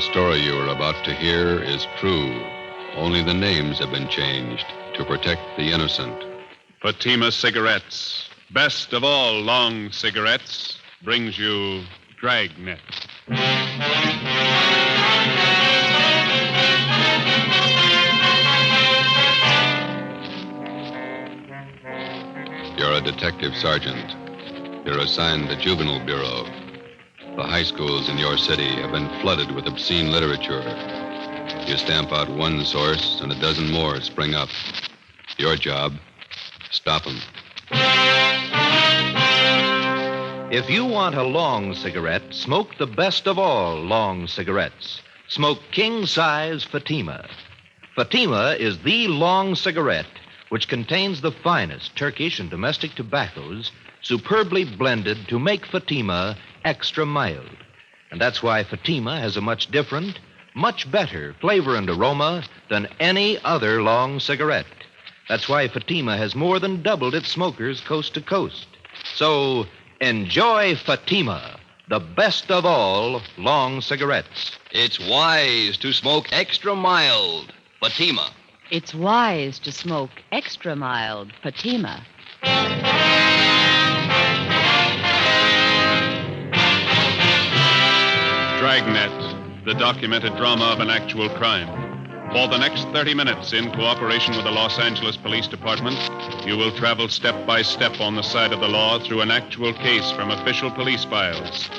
The story you are about to hear is true. Only the names have been changed to protect the innocent. Fatima Cigarettes, best of all long cigarettes, brings you Dragnet. You're a detective sergeant. You're assigned the Juvenile Bureau. The high schools in your city have been flooded with obscene literature. You stamp out one source, and a dozen more spring up. Your job, stop them. If you want a long cigarette, smoke the best of all long cigarettes. Smoke king-size Fatima. Fatima is the long cigarette which contains the finest Turkish and domestic tobaccos superbly blended to make Fatima extra mild. And that's why Fatima has a much different, much better flavor and aroma than any other long cigarette. That's why Fatima has more than doubled its smokers coast to coast. So enjoy Fatima, the best of all long cigarettes. It's wise to smoke extra mild Fatima. It's wise to smoke extra mild Fatima. Dragnet, the documented drama of an actual crime. For the next 30 minutes, in cooperation with the Los Angeles Police Department, you will travel step by step on the side of the law through an actual case from official police files.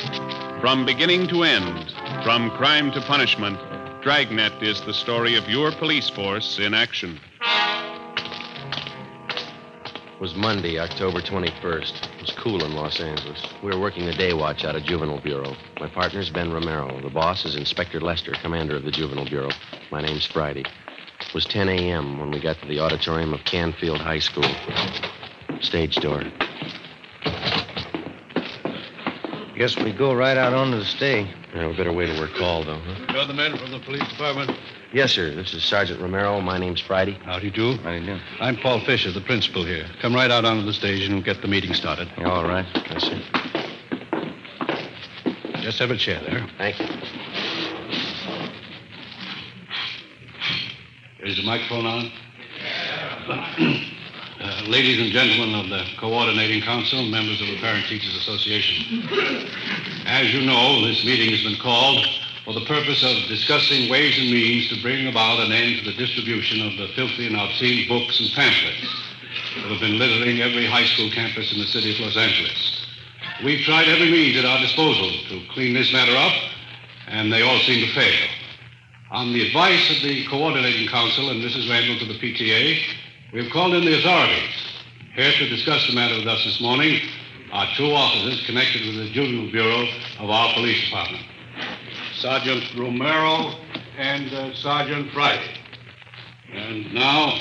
From beginning to end, from crime to punishment, Dragnet is the story of your police force in action. It was Monday, October 21st. It was cool in Los Angeles. We were working the day watch out of Juvenile Bureau. My partner's Ben Romero. The boss is Inspector Lester, commander of the Juvenile Bureau. My name's Friday. It was 10 a.m. when we got to the auditorium of Canfield High School. Stage door. Guess we go right out onto the stage. Yeah, we better wait till we're called, though, huh? You're the men from the police department? Yes, sir. This is Sergeant Romero. My name's Friday. How do you do? How do you do? I'm Paul Fisher, the principal here. Come right out onto the stage and we'll get the meeting started. Yeah, all right. Yes, sir. Just have a chair there. Thank you. Is the microphone on? Ladies and gentlemen of the Coordinating Council, members of the Parent Teachers Association. As you know, this meeting has been called for the purpose of discussing ways and means to bring about an end to the distribution of the filthy and obscene books and pamphlets that have been littering every high school campus in the city of Los Angeles. We've tried every means at our disposal to clean this matter up, and they all seem to fail. On the advice of the Coordinating Council and Mrs. Randall to the PTA, we've called in the authorities. Here to discuss the matter with us this morning are two officers connected with the Juvenile Bureau of our police department, Sergeant Romero and Sergeant Friday. And now,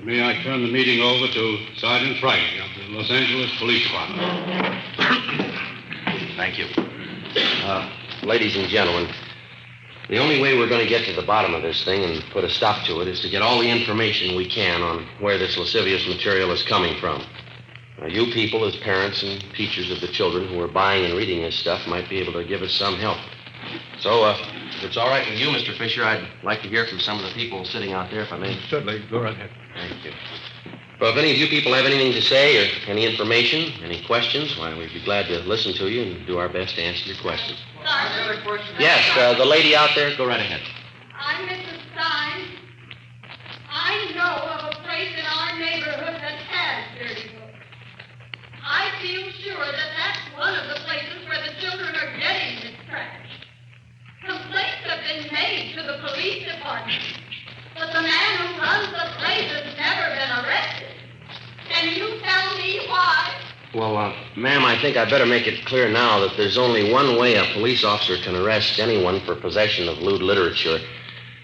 may I turn the meeting over to Sergeant Friday of the Los Angeles Police Department. Thank you. Ladies and gentlemen, the only way we're going to get to the bottom of this thing and put a stop to it is to get all the information we can on where this lascivious material is coming from. Now, you people, as parents and teachers of the children who are buying and reading this stuff, might be able to give us some help. So, if it's all right with you, Mr. Fisher, I'd like to hear from some of the people sitting out there, if I may. Certainly. Go right ahead. Thank you. Well, if any of you people have anything to say or any information, any questions, why, we'd be glad to listen to you and do our best to answer your questions. Yes, the lady out there, go right ahead. I'm Mrs. Stein. I know of a place in our neighborhood that has dirty books. I feel sure that that's one of the places where the children are getting this trash. Complaints have been made to the police department, but the man who runs the place has never been arrested. Can you tell me why? Well, ma'am, I think I better make it clear now that there's only one way a police officer can arrest anyone for possession of lewd literature.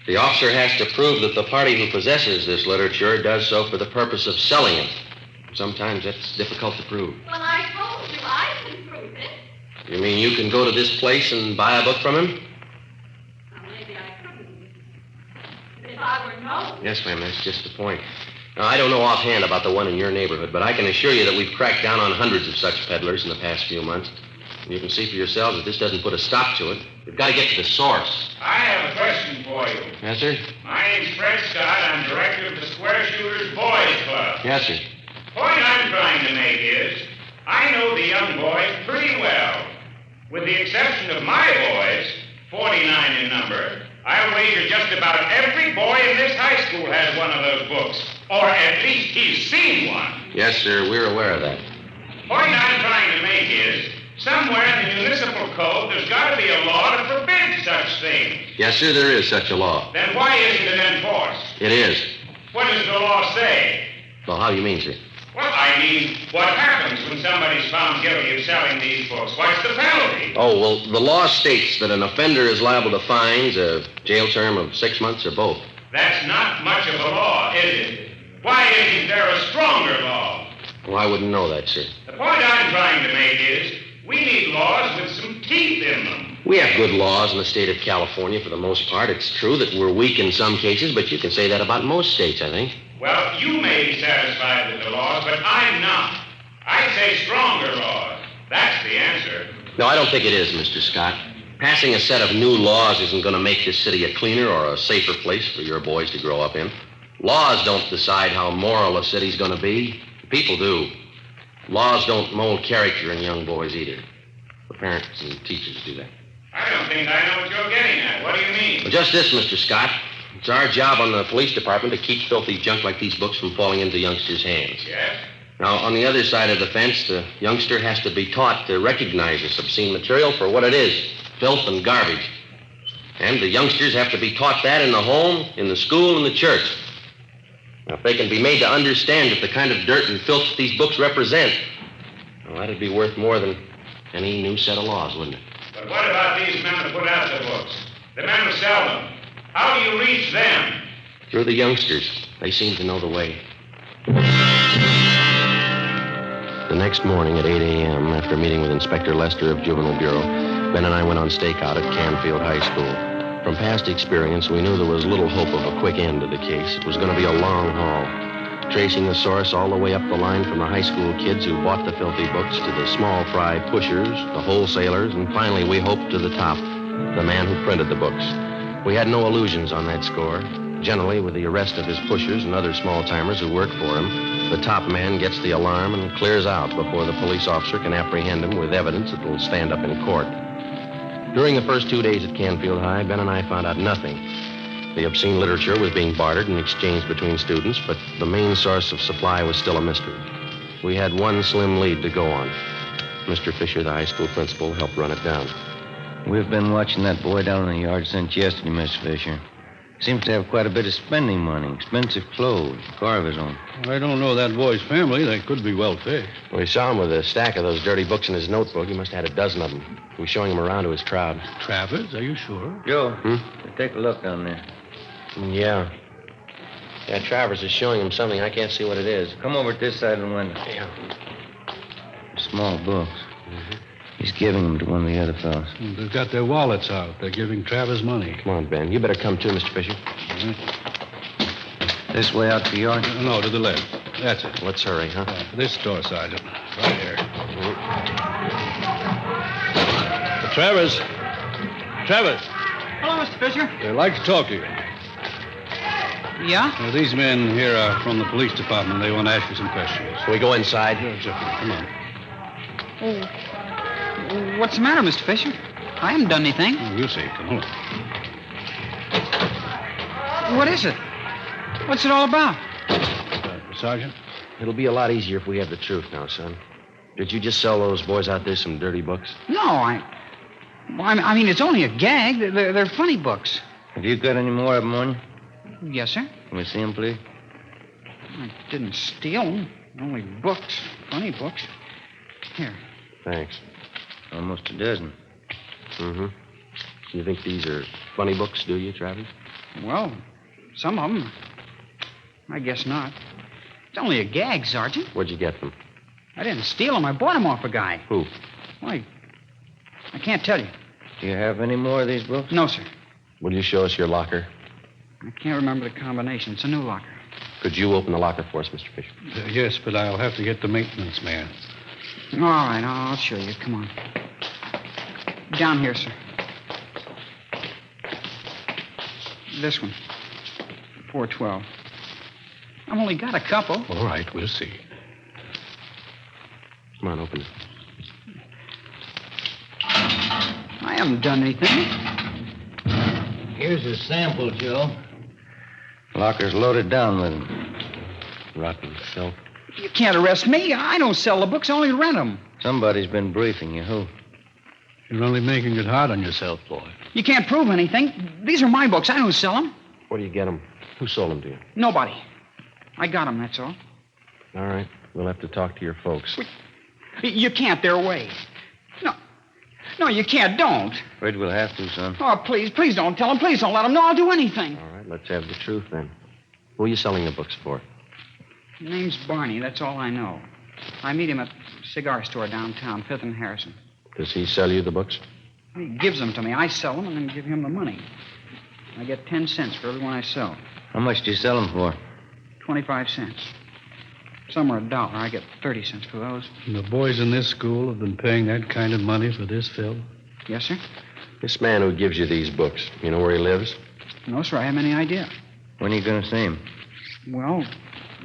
The officer has to prove that the party who possesses this literature does so for the purpose of selling it. Sometimes that's difficult to prove. Well, I told you I can prove it. You mean you can go to this place and buy a book from him? Well, maybe I couldn't. If I were known. Yes, ma'am, that's just the point. Now, I don't know offhand about the one in your neighborhood, but I can assure you that we've cracked down on hundreds of such peddlers in the past few months. You can see for yourselves that this doesn't put a stop to it. We've got to get to the source. I have a question for you. Yes, sir? My name's Fred Scott. I'm director of the Square Shooters Boys Club. Yes, sir. The point I'm trying to make is, I know the young boys pretty well. With the exception of my boys, 49 in number, I'll wager just about every boy in this high school has one of those books. Or at least he's seen one. Yes, sir. We're aware of that. The point I'm trying to make is, somewhere in the municipal code, there's got to be a law to forbid such things. Yes, sir, there is such a law. Then why isn't it enforced? It is. What does the law say? Well, how do you mean, sir? Well, I mean, what happens when somebody's found guilty of selling these books? What's the penalty? Oh, well, the law states that an offender is liable to fines, a jail term of 6 months, or both. That's not much of a law, is it? Why isn't there a stronger law? Well, I wouldn't know that, sir. The point I'm trying to make is, we need laws with some teeth in them. We have good laws in the state of California for the most part. It's true that we're weak in some cases, but you can say that about most states, I think. Well, you may be satisfied with the laws, but I'm not. I'd say stronger laws. That's the answer. No, I don't think it is, Mr. Scott. Passing a set of new laws isn't going to make this city a cleaner or a safer place for your boys to grow up in. Laws don't decide how moral a city's going to be. People do. Laws don't mold character in young boys either. The parents and teachers do that. I don't think I know what you're getting at. What do you mean? Well, just this, Mr. Scott. It's our job on the police department to keep filthy junk like these books from falling into youngsters' hands. Yes? Now, on the other side of the fence, the youngster has to be taught to recognize this obscene material for what it is, filth and garbage. And the youngsters have to be taught that in the home, in the school, and the church. Now, if they can be made to understand that the kind of dirt and filth that these books represent, well, that'd be worth more than any new set of laws, wouldn't it? But what about these men who put out the books? The men who sell them? How do you reach them? Through the youngsters. They seem to know the way. The next morning at 8 a.m., after meeting with Inspector Lester of Juvenile Bureau, Ben and I went on stakeout at Canfield High School. From past experience, we knew there was little hope of a quick end to the case. It was going to be a long haul, tracing the source all the way up the line from the high school kids who bought the filthy books to the small fry pushers, the wholesalers, and finally, we hoped, to the top, the man who printed the books. We had no illusions on that score. Generally, with the arrest of his pushers and other small-timers who work for him, the top man gets the alarm and clears out before the police officer can apprehend him with evidence that will stand up in court. During the first 2 days at Canfield High, Ben and I found out nothing. The obscene literature was being bartered and exchanged between students, but the main source of supply was still a mystery. We had one slim lead to go on. Mr. Fisher, the high school principal, helped run it down. We've been watching that boy down in the yard since yesterday, Mr. Fisher. Seems to have quite a bit of spending money, expensive clothes, car of his own. I don't know that boy's family. They could be well-fed. We saw him with a stack of those dirty books in his notebook. He must have had a dozen of them. He was showing them around to his crowd. Travers, are you sure? Joe, take a look down there. Yeah. Yeah, Travers is showing him something. I can't see what it is. Come over to this side of the window. Yeah. Small books. He's giving them to one of the other fellows. They've got their wallets out. They're giving Travers money. Come on, Ben. You better come too, Mr. Fisher. This way out to the yard? No, to the left. That's it. Let's hurry, huh? This door, Sergeant. Right here. Travers. Travers. Hello, Mr. Fisher. I'd like to talk to you. Yeah? These men here are from the police department. They want to ask you some questions. Can we go inside? Sure. Come on. Oh, what's the matter, Mr. Fisher? I haven't done anything. Oh, you see. Come on. What is it? What's it all about? Sergeant? It'll be a lot easier if we have the truth now, son. Did you just sell those boys out there some dirty books? No, I mean, it's only a gag. They're funny books. Have you got any more of them on you? Yes, sir. Can we see them, please? I didn't steal them. Only books. Funny books. Here. Thanks. Almost a dozen. Mm-hmm. You think these are funny books, do you, Travis? Well, some of them. I guess not. It's only a gag, Sergeant. Where'd you get them? I didn't steal them. I bought them off a guy. Who? Why, I can't tell you. Do you have any more of these books? No, sir. Will you show us your locker? I can't remember the combination. It's a new locker. Could you open the locker for us, Mr. Fisher? Yes, but I'll have to get the maintenance man. All right, I'll show you. Come on. Down here, sir. This one. 412. I've only got a couple. All right, we'll see. Come on, open it. I haven't done anything. Here's a sample, Joe. Locker's loaded down with them. Rotten filth. You can't arrest me. I don't sell the books, I only rent them. Somebody's been briefing you. Who? You're only making it hard on yourself, boy. You can't prove anything. These are my books. I don't sell them. Where do you get them? Who sold them to you? Nobody. I got them, that's all. All right. We'll have to talk to your folks. You can't. They're away. No, you can't. Don't. Afraid we'll have to, son. Oh, please don't tell them. Please don't let them know I'll do anything. All right, let's have the truth then. Who are you selling the books for? His name's Barney. That's all I know. I meet him at a cigar store downtown, 5th and Harrison. Does he sell you the books? He gives them to me. I sell them and then give him the money. I get 10 cents for every one I sell. How much do you sell them for? 25 cents. Some are $1. I get 30 cents for those. And the boys in this school have been paying that kind of money for this film? Yes, sir? This man who gives you these books, you know where he lives? No, sir. I haven't any idea. When are you going to see him? Well,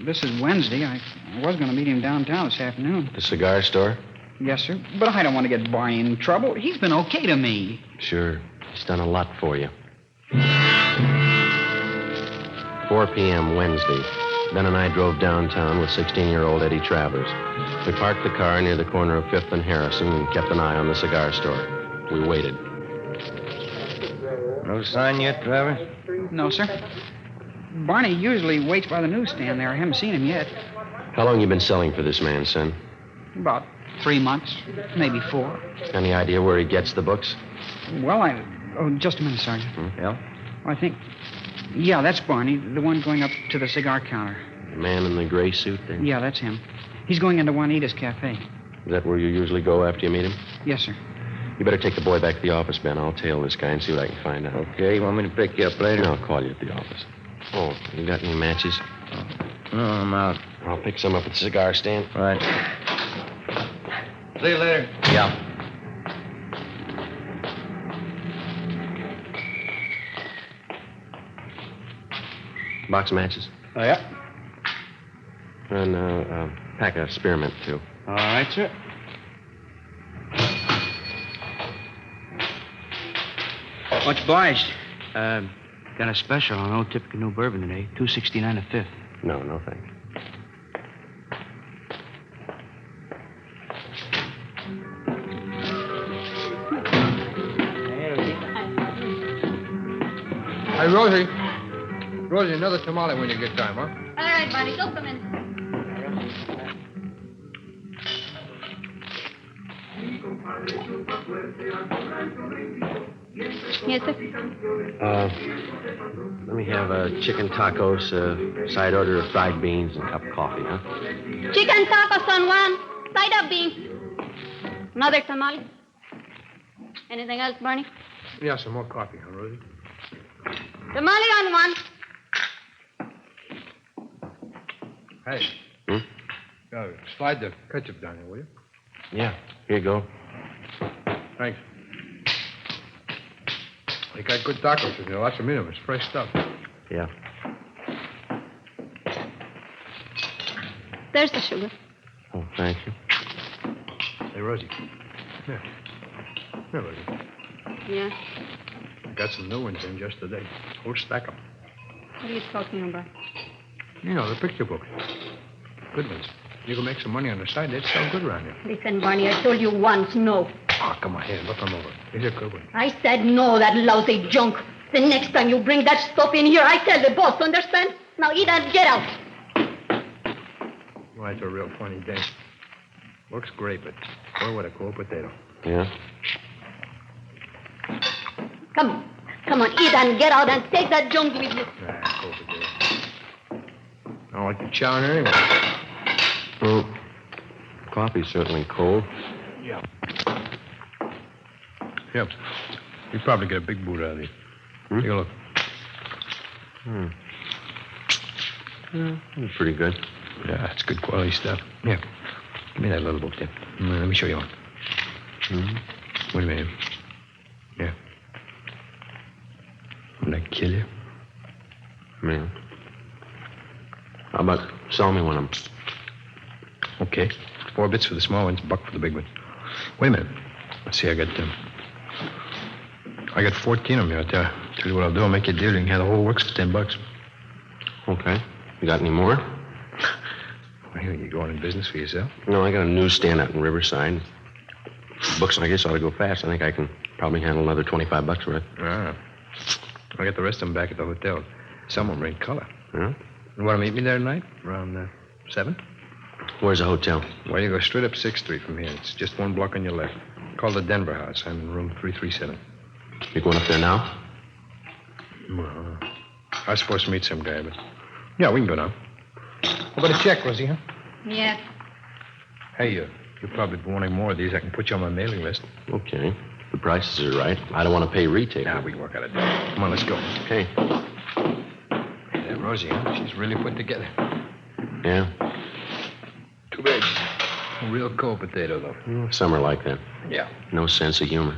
this is Wednesday. I was going to meet him downtown this afternoon. The cigar store? Yes, sir. But I don't want to get Barney in trouble. He's been okay to me. Sure. He's done a lot for you. 4 p.m. Wednesday. Ben and I drove downtown with 16-year-old Eddie Travers. We parked the car near the corner of 5th and Harrison and kept an eye on the cigar store. We waited. No sign yet, Travers? No, sir. Barney usually waits by the newsstand there. I haven't seen him yet. How long you been selling for this man, son? About 3 months, maybe 4. Any idea where he gets the books? Well, Oh, just a minute, Sergeant. Yeah? I think... Yeah, that's Barney, the one going up to the cigar counter. The man in the gray suit there? Yeah, that's him. He's going into Juanita's cafe. Is that where you usually go after you meet him? Yes, sir. You better take the boy back to the office, Ben. I'll tail this guy and see what I can find out. Okay, you want me to pick you up later? I'll call you at the office. Oh, you got any matches? No, I'm out. I'll pick some up at the cigar stand. All right. See you later. Yeah. Box of matches? Oh, yeah? And pack of spearmint, too. All right, sir. Much obliged. Got a special on Old Typical New Bourbon today. $2.69 a fifth. No, thanks. Hey, Rosie. Rosie, another tamale when you get time, huh? All right, Barney, go come in. Yes, sir. Let me have chicken tacos, side order of fried beans, and a cup of coffee, huh? Chicken tacos on one, side of beans. Another tamale. Anything else, Barney? Yeah, some more coffee, huh, Rosie? Tamale on one. Hey. Slide the ketchup down here, will you? Yeah, here you go. Thanks. They got good tacos in there. Lots of meat of them. It's fresh stuff. Yeah. There's the sugar. Oh, thank you. Hey, Rosie. Here. Here, Rosie. Yeah. I got some new ones in just today. Whole stack of them. What are you talking about? You know, the picture books. Good ones. You can make some money on the side. They'd sell good around here. Listen, Barney, I told you once, no. Oh, come on, here. Look them over. These are good ones. I said no, that lousy junk. The next time you bring that stuff in here, I tell the boss, understand? Now eat and get out. Well, that's a real funny day. Looks great, but boy, what a cold potato. Yeah? Come on, eat and get out and take that junk with you. Cold potato. I don't like the chow in anyway. Well, coffee's certainly cold. Yeah. Yep. You'd probably get a big boot out of these. Take a look. That's pretty good. Yeah, it's good quality stuff. Yeah. Give me that little book there. Let me show you one. Wait a minute. Wouldn't I kill you? Yeah. How about selling me one of them? Okay. 4 bits for the small ones, $1 for the big one. Wait a minute. Let's see, I got 14 of them here. Tell you what I'll do. I'll make you a deal. You can have the whole works for $10. Okay. You got any more? Well, you going in business for yourself? No, I got a newsstand out in Riverside. Books, I guess, ought to go fast. I think I can probably handle another $25 worth. Ah. I got the rest of them back at the hotel. Some of them are in color. Yeah? You want to meet me there tonight? Around 7? Where's the hotel? Well, you go straight up 6th Street from here. It's just 1 block on your left. Call the Denver House. I'm in room 337. You going up there now? Well, I was supposed to meet some guy, but... Yeah, we can go now. How about a check, Rosie, huh? Yes. Hey, you'll probably be wanting more of these. I can put you on my mailing list. Okay. The prices are right. I don't want to pay retail. Nah, we can work out a deal. Come on, let's go. Okay. Hey, that Rosie, huh? She's really put together. Yeah? Too bad. A real cold potato, though. Some are like that. Yeah. No sense of humor.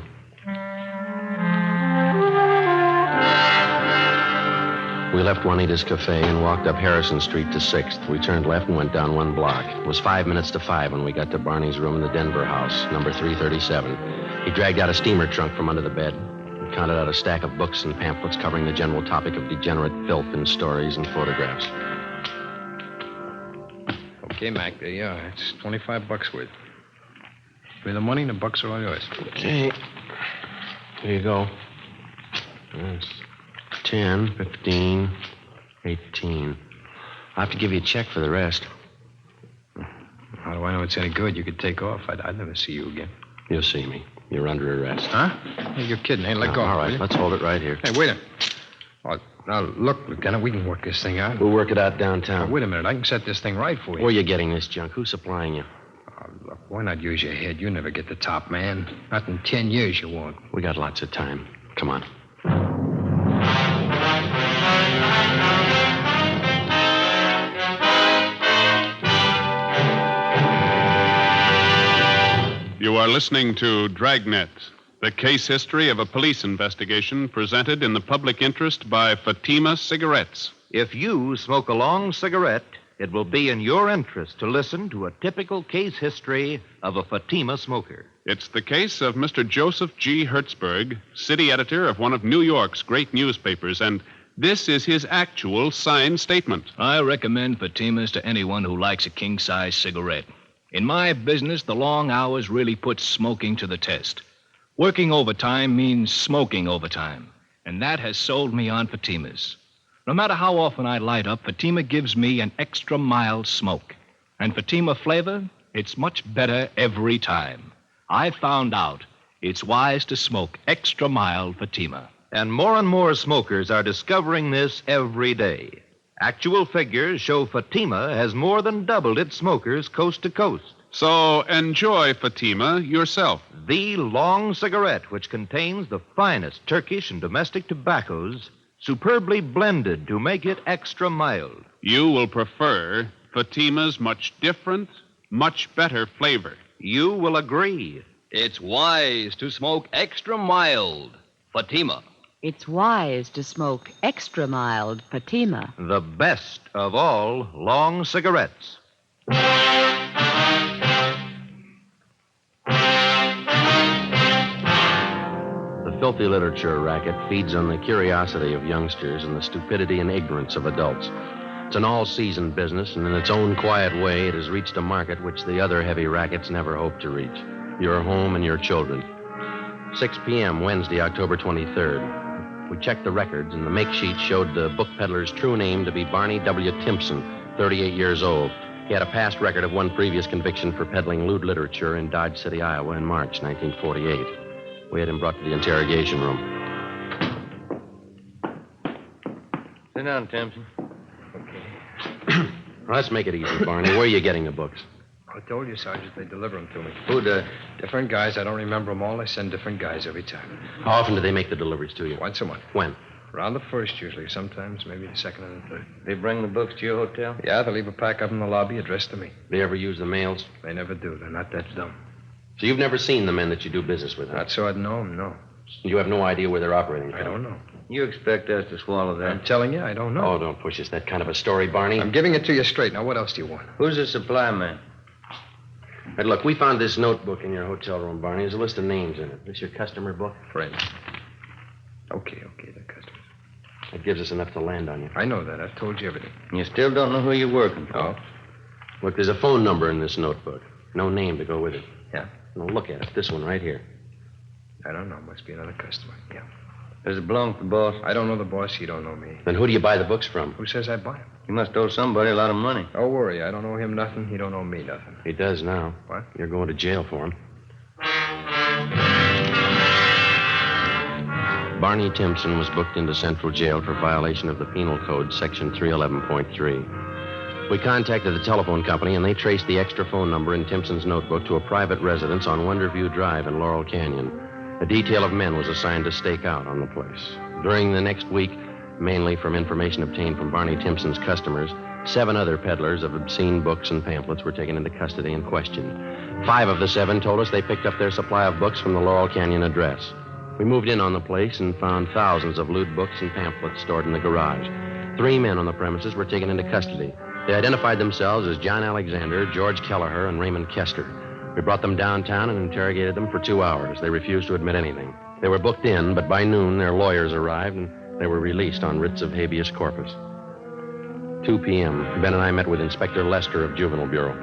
We left Juanita's Cafe and walked up Harrison Street to 6th. We turned left and went down 1 block. It was 5 minutes to 5 when we got to Barney's room in the Denver house, number 337. He dragged out a steamer trunk from under the bed and counted out a stack of books and pamphlets covering the general topic of degenerate filth in stories and photographs. Okay, Mac, there you are. It's $25 worth. Pay the money and the bucks are all yours. Okay. Here you go. That's 10, 15, 18. I'll have to give you a check for the rest. How do I know it's any good? You could take off. I'd never see you again. You'll see me. You're under arrest. Huh? Hey, you're kidding. Hey, let go. All right, let's hold it right here. Hey, wait a minute. Oh, now, look, Lieutenant, we can work this thing out. We'll work it out downtown. Wait a minute. I can set this thing right for you. Where are you getting this junk? Who's supplying you? Oh, look, why not use your head? You never get the top, man. Not in 10 years you won't. We got lots of time. Come on. You are listening to Dragnet, the case history of a police investigation presented in the public interest by Fatima Cigarettes. If you smoke a long cigarette, it will be in your interest to listen to a typical case history of a Fatima smoker. It's the case of Mr. Joseph G. Hertzberg, city editor of one of New York's great newspapers, and this is his actual signed statement. I recommend Fatimas to anyone who likes a king-size cigarette. In my business, the long hours really put smoking to the test. Working overtime means smoking overtime, and that has sold me on Fatimas. No matter how often I light up, Fatima gives me an extra mild smoke. And Fatima flavor, it's much better every time. I found out it's wise to smoke extra mild Fatima. And more smokers are discovering this every day. Actual figures show Fatima has more than doubled its smokers coast to coast. So enjoy Fatima yourself. The long cigarette, which contains the finest Turkish and domestic tobaccos, superbly blended to make it extra mild. You will prefer Fatima's much different, much better flavor. You will agree. It's wise to smoke extra mild. Fatima. It's wise to smoke extra mild Fatima. The best of all long cigarettes. The filthy literature racket feeds on the curiosity of youngsters and the stupidity and ignorance of adults. It's an all-season business, and in its own quiet way, it has reached a market which the other heavy rackets never hoped to reach. Your home and your children. 6 p.m., Wednesday, October 23rd. We checked the records, and the make sheet showed the book peddler's true name to be Barney W. Timpson, 38 years old. He had a past record of one previous conviction for peddling lewd literature in Dodge City, Iowa in March 1948. We had him brought to the interrogation room. Sit down, Timpson. Let's make it easy, Barney. Where are you getting the books? I told you, Sergeant, they deliver them to me. Who'd, Different guys. I don't remember them all. They send different guys every time. How often do they make the deliveries to you? Once a month. When? Around the first, usually. Sometimes maybe the second and the third. They bring the books to your hotel? Yeah, they leave a pack up in the lobby addressed to me. They ever use the mails? They never do. They're not that dumb. So you've never seen the men that you do business with, huh? Not so I'd know them, no. You have no idea where they're operating from? I don't know. You expect us to swallow that? I'm telling you, I don't know. Oh, don't push us that kind of a story, Barney. I'm giving it to you straight. Now, what else do you want? Who's the supply man? Hey, look, we found this notebook in your hotel room, Barney. There's a list of names in it. This your customer book? Friends. Okay, the customers. That gives us enough to land on you. I know that. I've told you everything. You still don't know who you're working for? Oh. Look, there's a phone number in this notebook. No name to go with it. Yeah? Now, look at it. This one right here. I don't know. Must be another customer. Yeah. Does it belong to the boss? I don't know the boss. He don't know me. Then who do you buy the books from? Who says I buy him? You must owe somebody a lot of money. Don't worry. I don't owe him nothing. He don't owe me nothing. He does now. What? You're going to jail for him. Barney Timpson was booked into Central Jail for violation of the Penal Code, Section 311.3. We contacted the telephone company, and they traced the extra phone number in Timpson's notebook to a private residence on Wonderview Drive in Laurel Canyon. A detail of men was assigned to stake out on the place. During the next week, mainly from information obtained from Barney Timpson's customers, 7 other peddlers of obscene books and pamphlets were taken into custody and questioned. 5 of the 7 told us they picked up their supply of books from the Laurel Canyon address. We moved in on the place and found thousands of lewd books and pamphlets stored in the garage. 3 men on the premises were taken into custody. They identified themselves as John Alexander, George Kelleher, and Raymond Kester. We brought them downtown and interrogated them for 2 hours. They refused to admit anything. They were booked in, but by noon their lawyers arrived and they were released on writs of habeas corpus. 2 p.m. Ben and I met with Inspector Lester of Juvenile Bureau.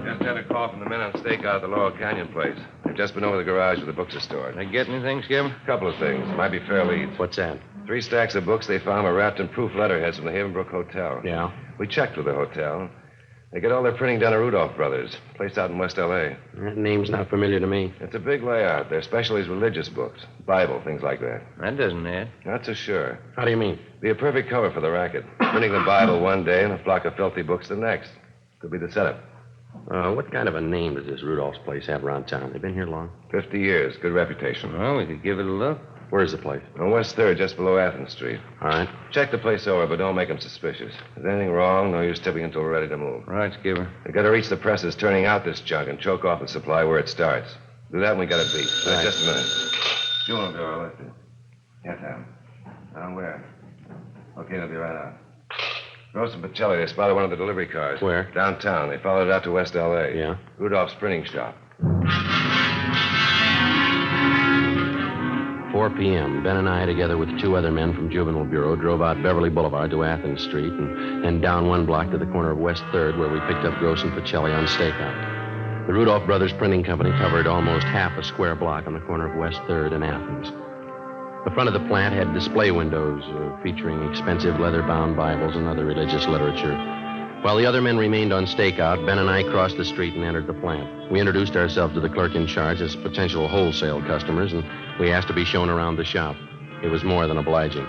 Just had a call from the men on stakeout at the Laurel Canyon place. They've just been over the garage where the books are stored. They get anything, Skipper? A couple of things. Might be fair leads. What's that? 3 stacks of books they found were wrapped in proof letterheads from the Havenbrook Hotel. Yeah? We checked with the hotel. They get all their printing done at Rudolph Brothers, place out in West L.A. That name's not familiar to me. It's a big layout. Their specialty is religious books, Bible, things like that. That doesn't add. Not so sure. How do you mean? Be a perfect cover for the racket. Printing the Bible one day and a flock of filthy books the next. Could be the setup. What kind of a name does this Rudolph's place have around town? They been here long? 50 years. Good reputation. Well, we could give it a look. Where's the place? On West 3rd, just below Athens Street. All right. Check the place over, but don't make them suspicious. If there's anything wrong, no use tipping until we're ready to move. Right, Skipper. They got to reach the presses turning out this junk and choke off the supply where it starts. Do that and we got it beat. Right. Just a minute. Juvenile Bureau, let's do. Yes, Adam. Down where? Okay, they'll be right out. Gross and Pacelli, they spotted one of the delivery cars. Where? Downtown. They followed it out to West L.A. Yeah? Rudolph's printing shop. 4 p.m. Ben and I, together with 2 other men from Juvenile Bureau, drove out Beverly Boulevard to Athens Street and then down 1 block to the corner of West 3rd, where we picked up Gross and Pacelli on stakeout. The Rudolph Brothers Printing Company covered almost half a square block on the corner of West 3rd and Athens. The front of the plant had display windows featuring expensive leather-bound Bibles and other religious literature. While the other men remained on stakeout, Ben and I crossed the street and entered the plant. We introduced ourselves to the clerk in charge as potential wholesale customers, and we asked to be shown around the shop. It was more than obliging.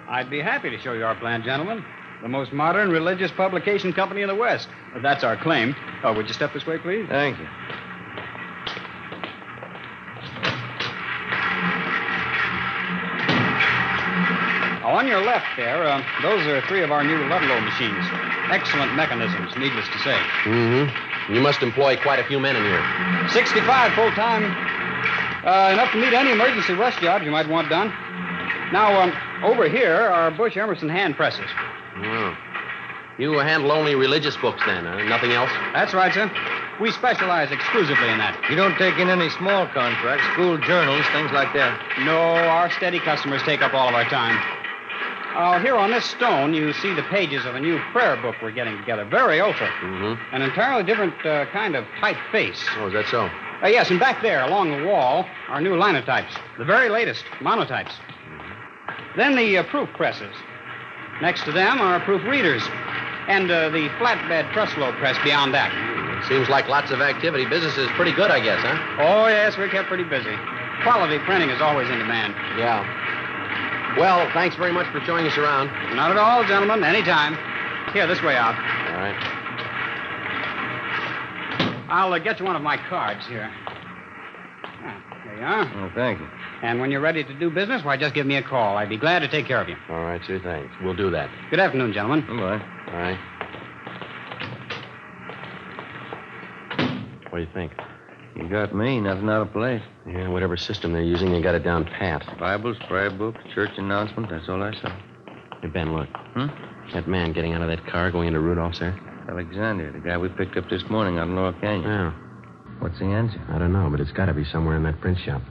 I'd be happy to show you our plant, gentlemen. The most modern religious publication company in the West. That's our claim. Oh, would you step this way, please? Thank you. On your left there, those are 3 of our new Ludlow machines. Excellent mechanisms, needless to say. Mm-hmm. You must employ quite a few men in here. 65 full-time. Enough to meet any emergency rush jobs you might want done. Now, over here are Bush Emerson hand presses. Oh. You handle only religious books then, nothing else? That's right, sir. We specialize exclusively in that. You don't take in any small contracts, school journals, things like that? No, our steady customers take up all of our time. Here on this stone, you see the pages of a new prayer book we're getting together. Very ultra. Mm-hmm. An entirely different kind of typeface. Oh, is that so? Yes, and back there, along the wall, are new linotypes. The very latest, monotypes. Mm-hmm. Then the proof presses. Next to them are proof readers. And the flatbed truss-load press beyond that. Seems like lots of activity. Business is pretty good, I guess, huh? Oh, yes, we're kept pretty busy. Quality printing is always in demand. Yeah. Well, thanks very much for showing us around. Not at all, gentlemen. Anytime. Here, this way out. All right. I'll get you one of my cards here. There you are. Oh, thank you. And when you're ready to do business, why, just give me a call. I'd be glad to take care of you. All right, sir, thanks. We'll do that. Good afternoon, gentlemen. Goodbye. All right. What do you think? You got me, nothing out of place. Yeah, whatever system they're using, they got it down pat. Bibles, prayer books, church announcement, that's all I saw. Hey, Ben, look. Hmm? That man getting out of that car going into Rudolph's there? Alexander, the guy we picked up this morning out in Laurel Canyon. Yeah. What's the answer? I don't know, but it's got to be somewhere in that print shop.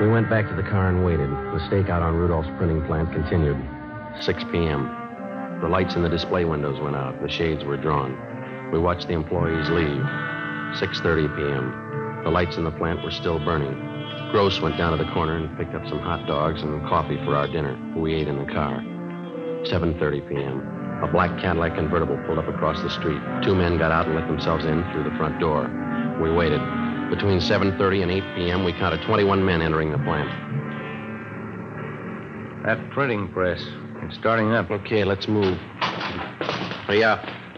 We went back to the car and waited. The stakeout on Rudolph's printing plant continued. 6 p.m. The lights in the display windows went out. The shades were drawn. We watched the employees leave. 6:30 p.m. The lights in the plant were still burning. Gross went down to the corner and picked up some hot dogs and coffee for our dinner. We ate in the car. 7:30 p.m. A black Cadillac convertible pulled up across the street. 2 men got out and let themselves in through the front door. We waited. Between 7:30 and 8 p.m., we counted 21 men entering the plant. That printing press. It's starting up. Okay, let's move. Hey,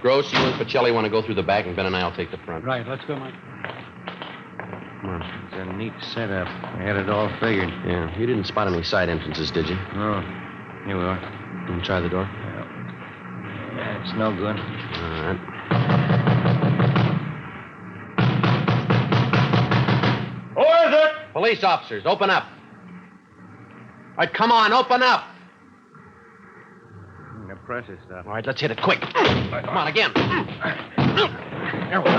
Gross, you and Pacelli want to go through the back, and Ben and I will take the front. Right, let's go, Mike. Come on. It's a neat setup. I had it all figured. Yeah, you didn't spot any side entrances, did you? No. Here we are. Can you try the door? Yeah, it's no good. All right. Who is it? Police officers, open up. All right, come on, open up. The press is stopped. All right, let's hit it quick. Come on, again. There we go.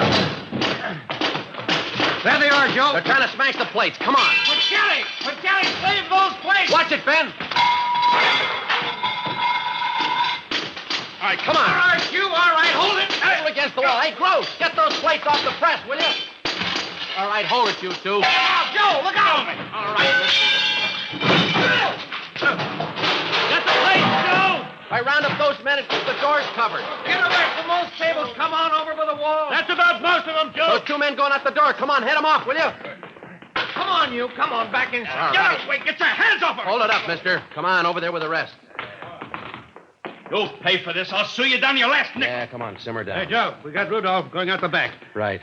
There they are, Joe. They're trying to smash the plates. Come on. Pacelli! Pacelli, save those plates! Watch it, Ben. All right, come on. All right, you. All right, hold it. Hold against the wall. Hey, Gross, get those plates off the press, will you? All right, hold it, you two. Now, Joe, look out! All right. Get the plates, Joe! I round up those men and keep the doors covered. Get away from those tables. Come on over by the wall. That's about most of them, Joe. Those 2 men going out the door. Come on, head them off, will you? Come on, you. Come on, back inside. All Get right. out. Wait, get your hands off her. Hold it up, mister. Come on, over there with the rest. You'll pay for this. I'll sue you down your last nickel. Yeah, come on, simmer down. Hey, Joe, we got Rudolph going out the back. Right.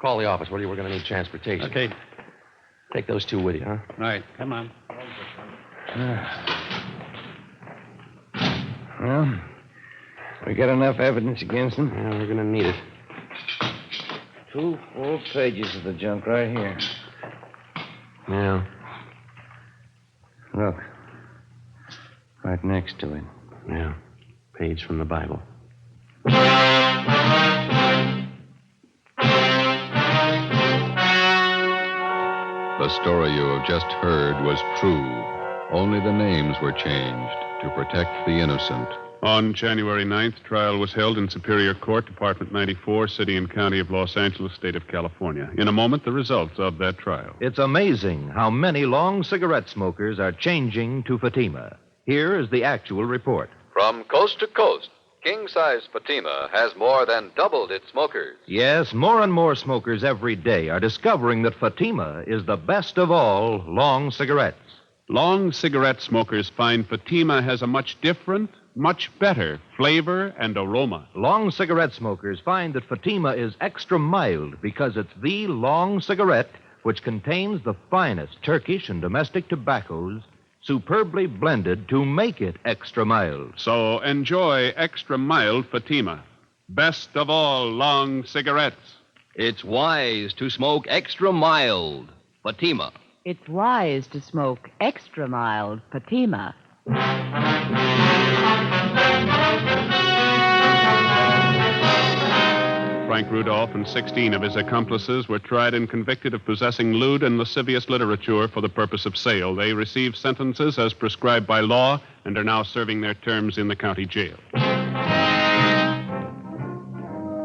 Call the office, will you? We're going to need transportation. Okay. Take those 2 with you, huh? Right, come on. Well, we got enough evidence against them. Yeah, we're going to need it. 2 full pages of the junk right here. Yeah. Look. Right next to it. Yeah. Page from the Bible. The story you have just heard was true. Only the names were changed to protect the innocent. On January 9th, trial was held in Superior Court, Department 94, City and County of Los Angeles, State of California. In a moment, the results of that trial. It's amazing how many long cigarette smokers are changing to Fatima. Here is the actual report. From coast to coast, king-size Fatima has more than doubled its smokers. Yes, more and more smokers every day are discovering that Fatima is the best of all long cigarettes. Long cigarette smokers find Fatima has a much different, much better flavor and aroma. Long cigarette smokers find that Fatima is extra mild because it's the long cigarette which contains the finest Turkish and domestic tobaccos superbly blended to make it extra mild. So enjoy extra mild Fatima. Best of all long cigarettes. It's wise to smoke extra mild. Fatima. It's wise to smoke extra mild Fatima. Frank Rudolph and 16 of his accomplices were tried and convicted of possessing lewd and lascivious literature for the purpose of sale. They received sentences as prescribed by law and are now serving their terms in the county jail.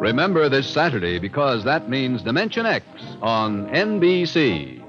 Remember this Saturday, because that means Dimension X on NBC.